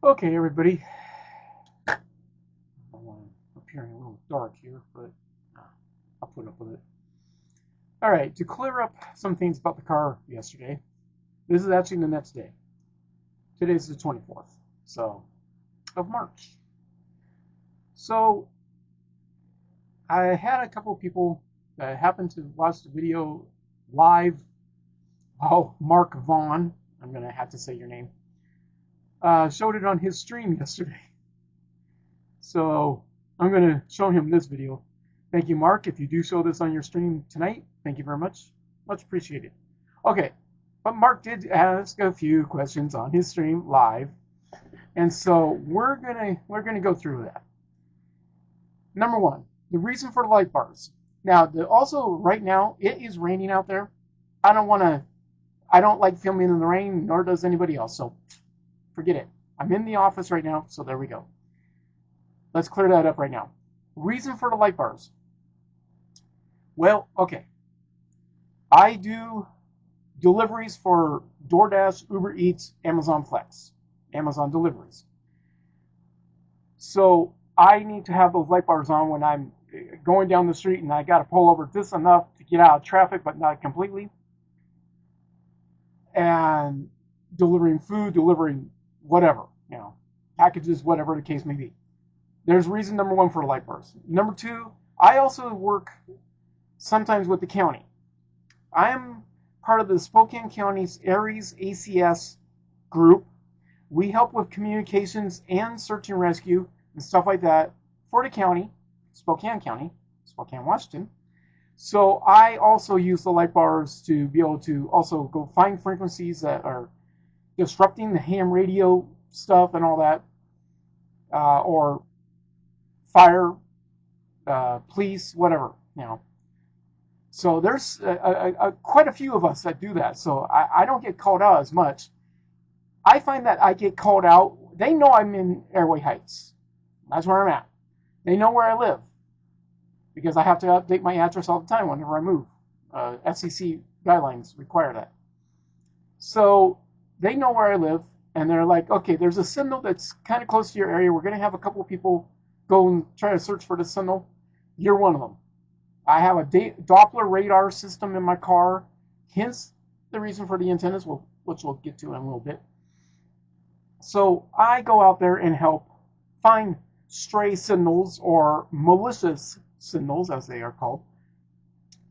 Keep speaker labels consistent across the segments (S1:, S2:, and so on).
S1: Okay, everybody. I'm appearing a little dark here, but I'll put up with it. All right, to clear up some things about the car yesterday, this is actually the next day. Today's the 24th, so of March. So I had a couple of people that happened to watch the video live. Oh, Mark Vaughn, I'm going to have to say your name, showed it on his stream yesterday. So I'm going to show him this video. Thank you, Mark. If you do show this on your stream tonight, thank you very much. Much appreciated. Okay, but Mark did ask a few questions on his stream live, and so we're gonna go through that. Number one, the reason for the light bars. Now, also right now it is raining out there. I don't want to. I don't like filming in the rain, nor does anybody else. So forget it. I'm in the office right now, so there we go. Let's clear that up right now. Reason for the light bars. Well, okay. I do deliveries for DoorDash, Uber Eats, Amazon Flex, Amazon deliveries. So I need to have those light bars on when I'm going down the street and I got to pull over just enough to get out of traffic, but not completely. And delivering food, delivering whatever, packages, whatever the case may be. There's reason number one for light bars. Number two, I also work sometimes with the county. I am part of the Spokane County's ARES ACS group. We help with communications and search and rescue and stuff like that for the county, Spokane, Washington. So I also use the light bars to be able to also go find frequencies that are disrupting the ham radio stuff and all that, or fire, police, whatever, So there's quite a few of us that do that. So I don't get called out as much. I find that I get called out. They know I'm in Airway Heights. That's where I'm at. They know where I live because I have to update my address all the time whenever I move. FCC guidelines require that. So they know where I live, and they're like, okay, there's a signal that's kind of close to your area. We're going to have a couple of people go and try to search for the signal. You're one of them. I have a Doppler radar system in my car, hence the reason for the antennas, which we'll get to in a little bit. So I go out there and help find stray signals or malicious signals, as they are called.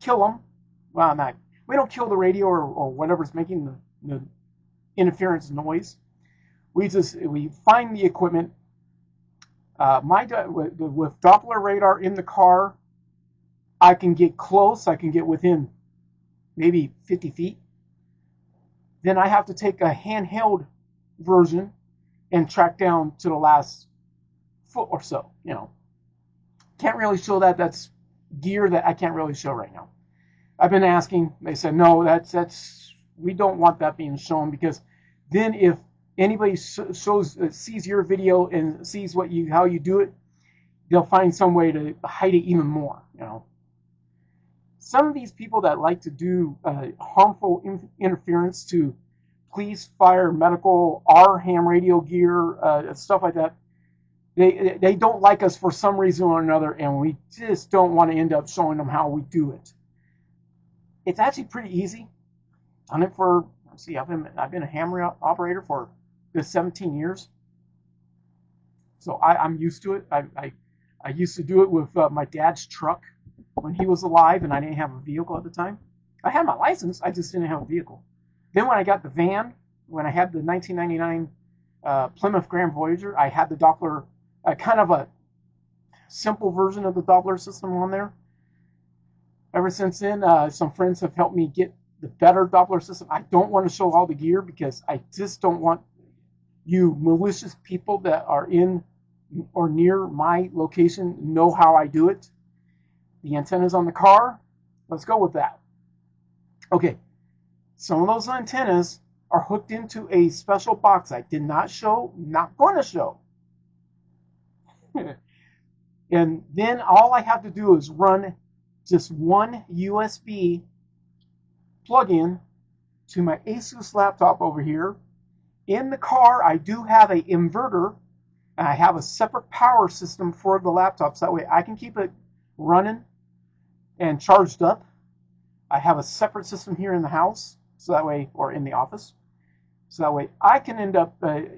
S1: Kill them. Well, we don't kill the radio or whatever's making the interference noise. We find the equipment. With Doppler radar in the car, I can get close. I can get within maybe 50 feet. Then I have to take a handheld version and track down to the last foot or so. Can't really show that. That's gear that I can't really show right now. I've been asking. They said no. That's we don't want that being shown because then if anybody sees your video and sees how you do it, they'll find some way to hide it even more. Some of these people that like to do harmful interference to police, fire, medical, our ham radio gear, stuff like that, they don't like us for some reason or another, and we just don't want to end up showing them how we do it. It's actually pretty easy. Done it for, I've been a ham operator for 17 years, so I'm used to it. I used to do it with my dad's truck when he was alive and I didn't have a vehicle at the time. I had my license, I just didn't have a vehicle. Then when I got the van, when I had the 1999 Plymouth Grand Voyager, I had the Doppler, kind of a simple version of the Doppler system on there. Ever since then, some friends have helped me get the better Doppler system. I don't want to show all the gear because I just don't want you malicious people that are in or near my location know how I do it. The antennas on the car, let's go with that. Okay, some of those antennas are hooked into a special box I did not show, not going to show. And then all I have to do is run just one USB plug-in to my Asus laptop over here In the car, I do have an inverter, and I have a separate power system for the laptop, so that way I can keep it running and charged up. I have a separate system here in the house, so that way, or in the office, so that way I can end up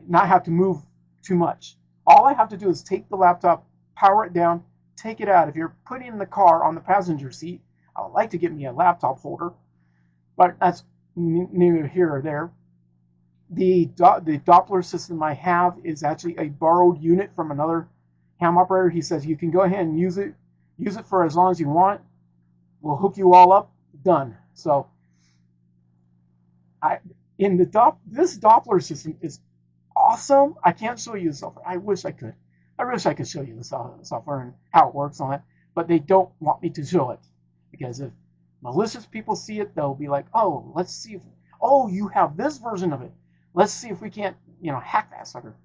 S1: not have to move too much. All I have to do is take the laptop, power it down, take it out. If you're putting in the car on the passenger seat, I would like to get me a laptop holder, but that's neither here or there. The Doppler system I have is actually a borrowed unit from another ham operator. He says you can go ahead and use it for as long as you want. We'll hook you all up. Done. So this Doppler system is awesome. I can't show you the software. I wish I could. I wish I could show you the software and how it works on it, but they don't want me to show it, because if malicious people see it, they'll be like, oh, let's see if, oh, you have this version of it. Let's see if we can't, hack that sucker.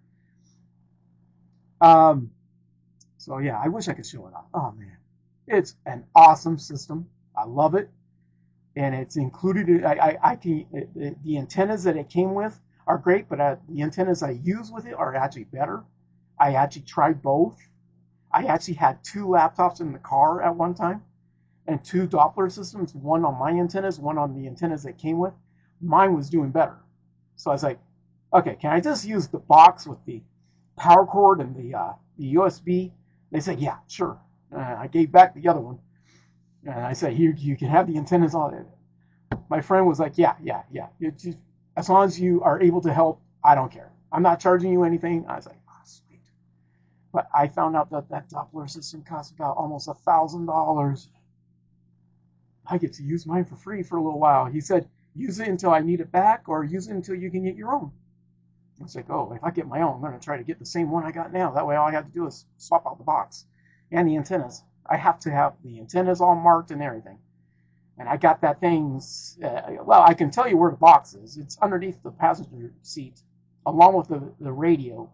S1: So yeah, I wish I could show it off. Oh man, it's an awesome system. I love it, and it's included. The antennas that it came with are great, but the antennas I use with it are actually better. I actually tried both. I actually had 2 laptops in the car at one time, and 2 Doppler systems, one on my antennas, one on the antennas that came with. Mine was doing better. So I was like, okay, can I just use the box with the power cord and the USB? They said, yeah, sure. I gave back the other one. And I said, you can have the antennas on it. My friend was like, yeah. Just, as long as you are able to help, I don't care. I'm not charging you anything. I was like, oh, sweet. But I found out that Doppler system costs about almost $1,000. I get to use mine for free for a little while. He said, use it until I need it back, or use it until you can get your own. I was like, oh, if I get my own, I'm going to try to get the same one I got now. That way all I have to do is swap out the box and the antennas. I have to have the antennas all marked and everything. And I got that thing, well, I can tell you where the box is. It's underneath the passenger seat, along with the radio.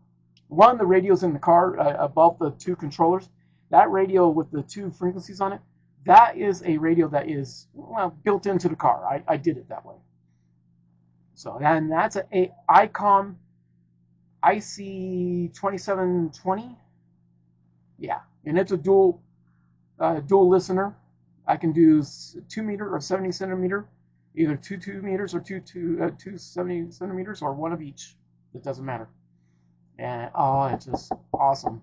S1: One of the radios in the car, above the 2 controllers, that radio with the 2 frequencies on it, that is a radio that is, well, built into the car. I did it that way. So, and that's a ICOM IC2720. Yeah, and it's a dual listener. I can do 2 meter or 70 centimeter, either 2 meters or 2 70 centimeters, or one of each. It doesn't matter. And oh, it's just awesome.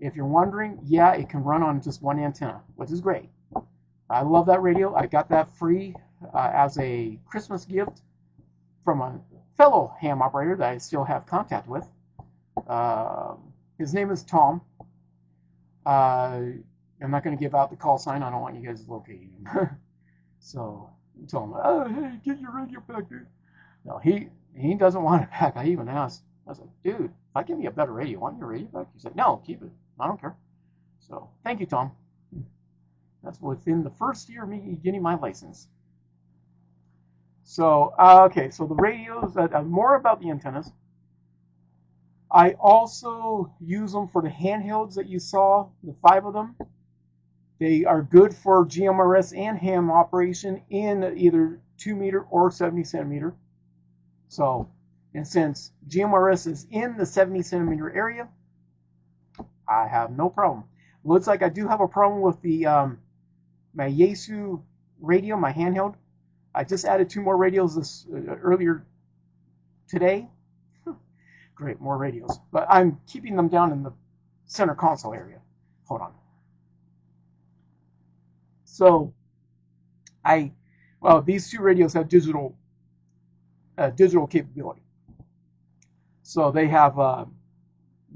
S1: If you're wondering, yeah, it can run on just one antenna, which is great. I love that radio. I got that free as a Christmas gift from a fellow ham operator that I still have contact with. His name is Tom. I'm not going to give out the call sign. I don't want you guys locating him. So I told him, oh, hey, get your radio back, dude. No, he doesn't want it back. I even asked. I was like, dude, if I give you a better radio, want your radio back? He said, no, keep it. I don't care. So thank you, Tom. That's within the first year of me getting my license. So, okay, so the radios, more about the antennas. I also use them for the handhelds that you saw, the 5 of them. They are good for GMRS and ham operation in either 2 meter or 70 centimeter. So, and since GMRS is in the 70 centimeter area, I have no problem. Looks like I do have a problem with the my Yaesu radio, my handheld. I just added 2 more radios earlier today. Great, more radios. But I'm keeping them down in the center console area. Hold on. So, these 2 radios have digital capability. So they have the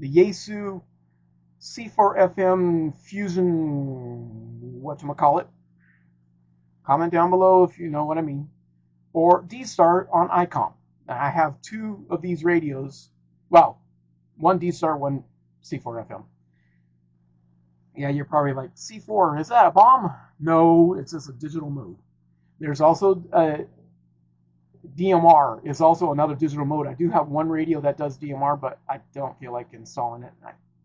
S1: Yaesu C4FM Fusion, whatchamacallit. Comment down below if you know what I mean. Or D-Star on ICOM. And I have 2 of these radios. Well, one D-Star, one C4FM. Yeah, you're probably like, C4, is that a bomb? No, it's just a digital mode. There's also DMR is also another digital mode. I do have one radio that does DMR, but I don't feel like installing it.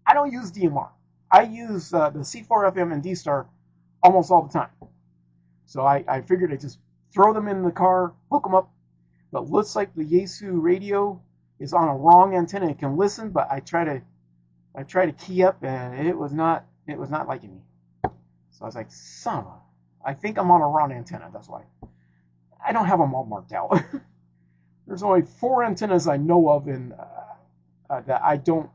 S1: I don't use DMR. I use the C4FM and D-Star almost all the time. So I figured I'd just throw them in the car, hook them up. But looks like the Yaesu radio is on a wrong antenna. It can listen, but I try to key up, and it was not liking me. So I was like, son of a, I think I'm on a wrong antenna. That's why I don't have them all marked out. There's only 4 antennas I know of in that I don't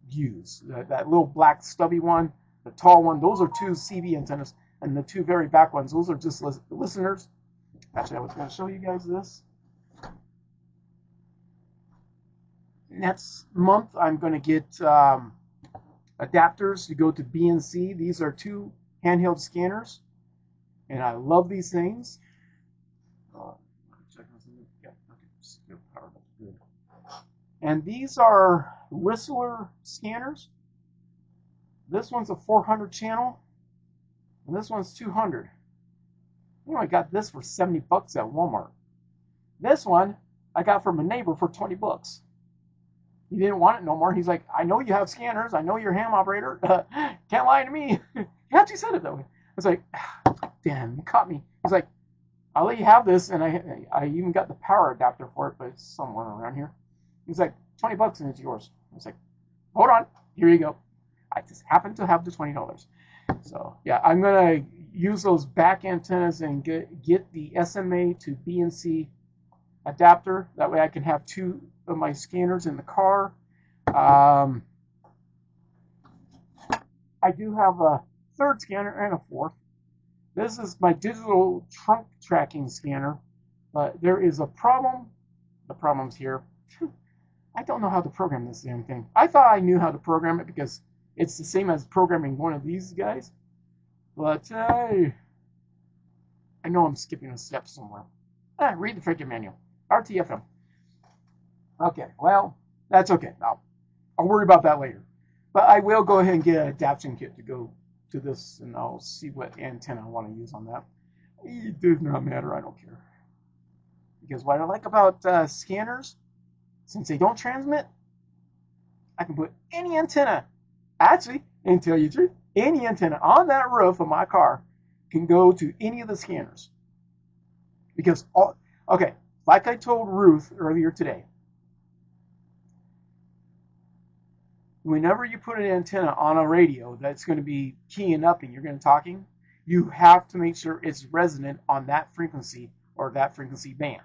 S1: use. That little black stubby one, the tall one, those are 2 CV antennas, and the 2 very back ones, those are just listeners. Actually, I was going to show you guys this. Next month, I'm going to get adapters to go to BNC. These are 2 handheld scanners, and I love these things. And these are Whistler scanners. This one's a 400 channel, and this one's 200. I got this for 70 bucks at Walmart. This one I got from a neighbor for 20 bucks. He didn't want it no more. He's like, I know you have scanners. I know you're a ham operator. Can't lie to me. He actually said it that way. I was like, damn, you caught me. He's like, I'll let you have this, and I even got the power adapter for it, but it's somewhere around here. He's like, 20 bucks and it's yours. I was like, hold on, here you go. I just happen to have the $20. So yeah, I'm gonna use those back antennas and get the SMA to BNC adapter. That way I can have 2 of my scanners in the car. I do have a 3rd scanner and a 4th. This is my digital trunk tracking scanner, but there is a problem. The problem's here. I don't know how to program this damn thing. I thought I knew how to program it because it's the same as programming one of these guys. But I know I'm skipping a step somewhere. Read the freaking manual. RTFM. Okay, well, that's okay. I'll worry about that later. But I will go ahead and get an adaptation kit to go to this, and I'll see what antenna I want to use on that. It does not matter. I don't care. Because what I like about scanners, since they don't transmit, I can put any antenna, actually, and tell you the truth, any antenna on that roof of my car can go to any of the scanners. Because, okay, like I told Ruth earlier today, whenever you put an antenna on a radio that's going to be keying up and you're going to be talking, you have to make sure it's resonant on that frequency or that frequency band.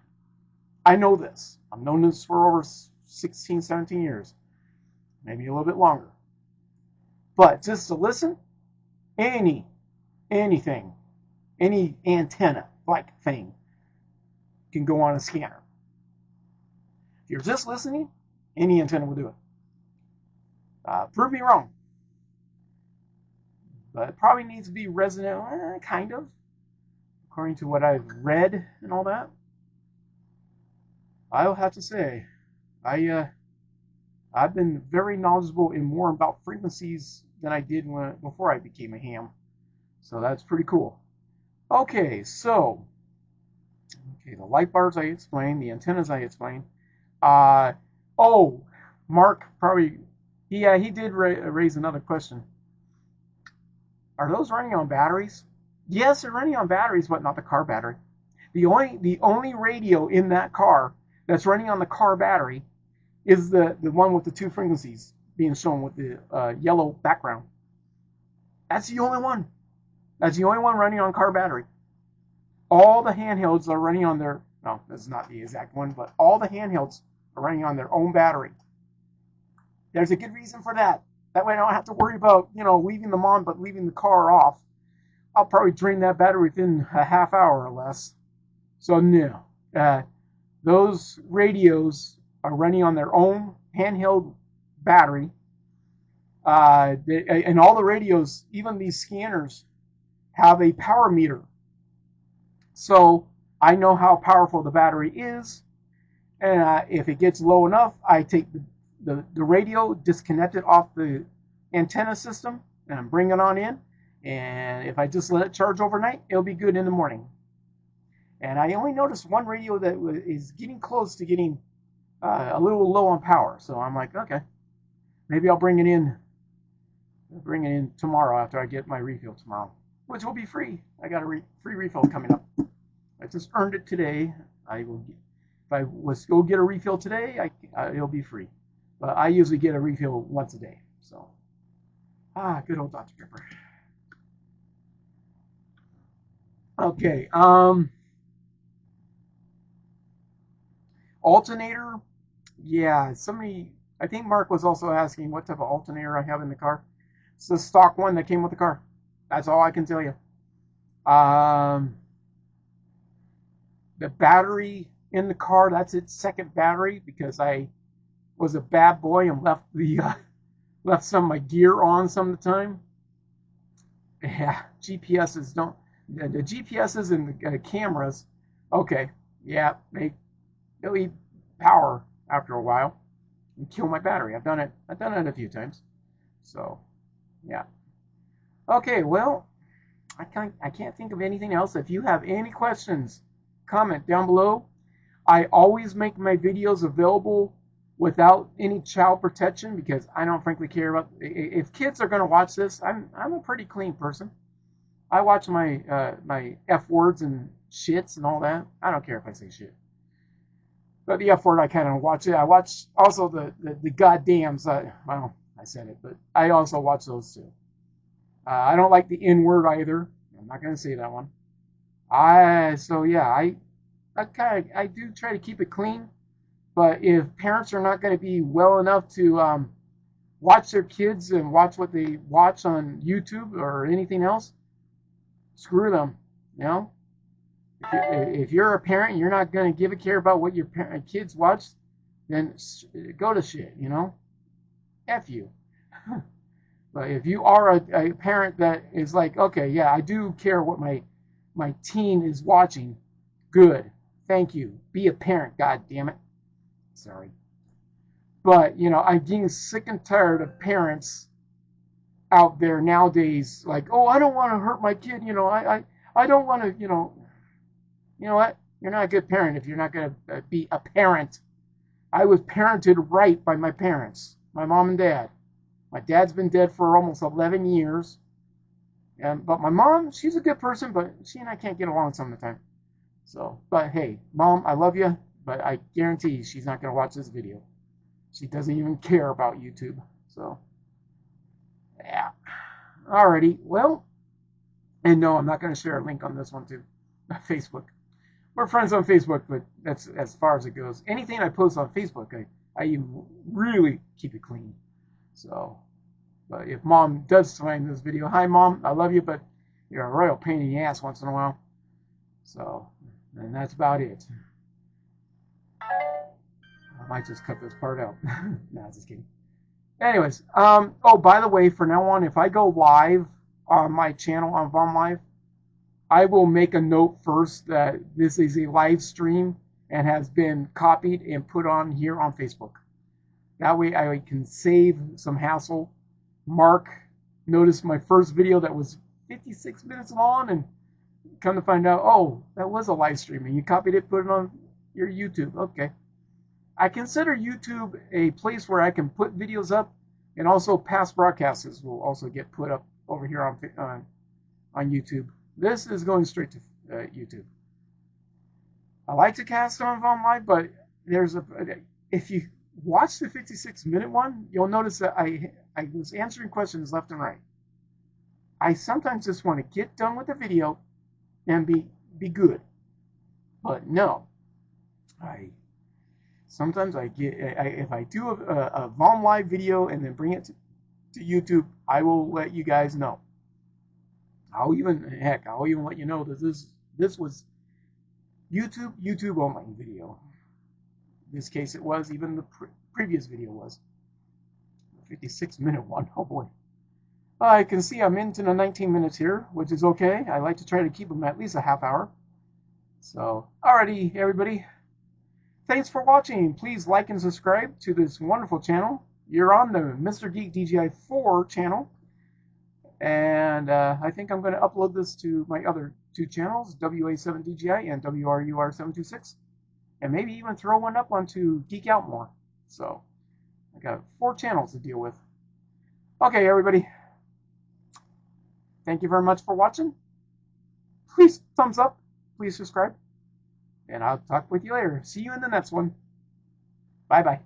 S1: I know this. I've known this for over 16, 17 years. Maybe a little bit longer. But just to listen, anything, any antenna-like thing can go on a scanner. If you're just listening, any antenna will do it. Prove me wrong. But it probably needs to be resonant, kind of, according to what I've read and all that. I'll have to say, I've been very knowledgeable in more about frequencies than I did before I became a ham. So that's pretty cool. Okay, so the light bars I explained, the antennas I explained. Mark probably, he did raise another question. Are those running on batteries? Yes, they're running on batteries, but not the car battery. The only radio in that car that's running on the car battery is the one with the 2 frequencies being shown with the yellow background. That's the only one. That's the only one running on car battery. All the handhelds are running on their, no, that's not the exact one, but all the handhelds are running on their own battery. There's a good reason for that. That way I don't have to worry about, leaving them on but leaving the car off. I'll probably drain that battery within a half hour or less. So no, those radios are running on their own handheld battery. And all the radios, even these scanners, have a power meter. So I know how powerful the battery is. And if it gets low enough, I take the radio, disconnect it off the antenna system, and bring it on in. And if I just let it charge overnight, it'll be good in the morning. And I only noticed one radio that is getting close to getting a little low on power. So I'm like, okay, maybe I'll bring it in tomorrow after I get my refill tomorrow, which will be free. I got a free refill coming up. I just earned it today. I will If I was to go get a refill today, it'll be free. But I usually get a refill once a day. So, good old Dr. Pepper. Okay, alternator. Yeah, somebody, I think Mark was also asking what type of alternator I have in the car. It's the stock one that came with the car. That's all I can tell you. The battery in the car, that's its second battery because I was a bad boy and left some of my gear on some of the time. Yeah, GPSs don't. The GPSs and the cameras, okay, yeah, they'll eat power after a while and kill my battery. I've done it a few times. So, yeah. Okay, well, I can't think of anything else. If you have any questions, comment down below. I always make my videos available without any child protection because I don't frankly care about if kids are going to watch this. I'm a pretty clean person. I watch my my F words and shits and all that. I don't care if I say shit. But the F word, I kind of watch it. I watch also the goddams. Well, I said it, but I also watch those too. I don't like the N word either. I'm not going to say that one. So yeah, I do try to keep it clean. But if parents are not going to be well enough to watch their kids and watch what they watch on YouTube or anything else, screw them. You know, if you're a parent and you're not going to give a care about what your kids watch, then go to shit. You know, F you. But if you are a parent that is like, okay, yeah, I do care what my teen is watching, good, thank you. Be a parent, god damn it. Sorry. But, you know, I'm getting sick and tired of parents out there nowadays like, oh, I don't want to hurt my kid, you know, I don't want to, you know what? You're not a good parent if you're not going to be a parent. I was parented right by my parents, my mom and dad. My dad's been dead for almost 11 years. But my mom, she's a good person, but she and I can't get along some of the time. So, but hey, Mom, I love you, but I guarantee she's not going to watch this video. She doesn't even care about YouTube. So, yeah. Alrighty, well, and no, I'm not going to share a link on this one too. Facebook. We're friends on Facebook, but that's as far as it goes. Anything I post on Facebook, I really keep it clean. So, but if Mom does find this video, hi Mom, I love you, but you're a royal pain in the ass once in a while. So, and that's about it. I might just cut this part out. Nah, just kidding. Anyways, oh, by the way, from now on, if I go live on my channel on Vaughn.live, I will make a note first that this is a live stream and has been copied and put on here on Facebook. That way I can save some hassle. Mark noticed my first video that was 56 minutes long and come to find out, oh, that was a live stream and you copied it, put it on your YouTube. Okay. I consider YouTube a place where I can put videos up, and also past broadcasts will also get put up over here on YouTube. This is going straight to YouTube. I like to cast on Vaughn.live, but if you watch the 56-minute one, you'll notice that I was answering questions left and right. I sometimes just want to get done with the video and be good. But no, sometimes if I do a Vaughn.live video and then bring it to YouTube, I will let you guys know. I'll even let you know that this was YouTube only video. In this case, it was. Even the previous video was. The 56-minute one. Oh boy. I can see I'm into the 19 minutes here, which is okay. I like to try to keep them at least a half hour. So, alrighty, everybody. Thanks for watching. Please like and subscribe to this wonderful channel. You're on the Mr. Geek DJI 4 channel. And I think I'm going to upload this to my other two channels, WA7DJI and WRUR726. And maybe even throw one up onto Geek Out More. So, I got 4 channels to deal with. Okay, everybody. Thank you very much for watching. Please thumbs up. Please subscribe. And I'll talk with you later. See you in the next one. Bye bye.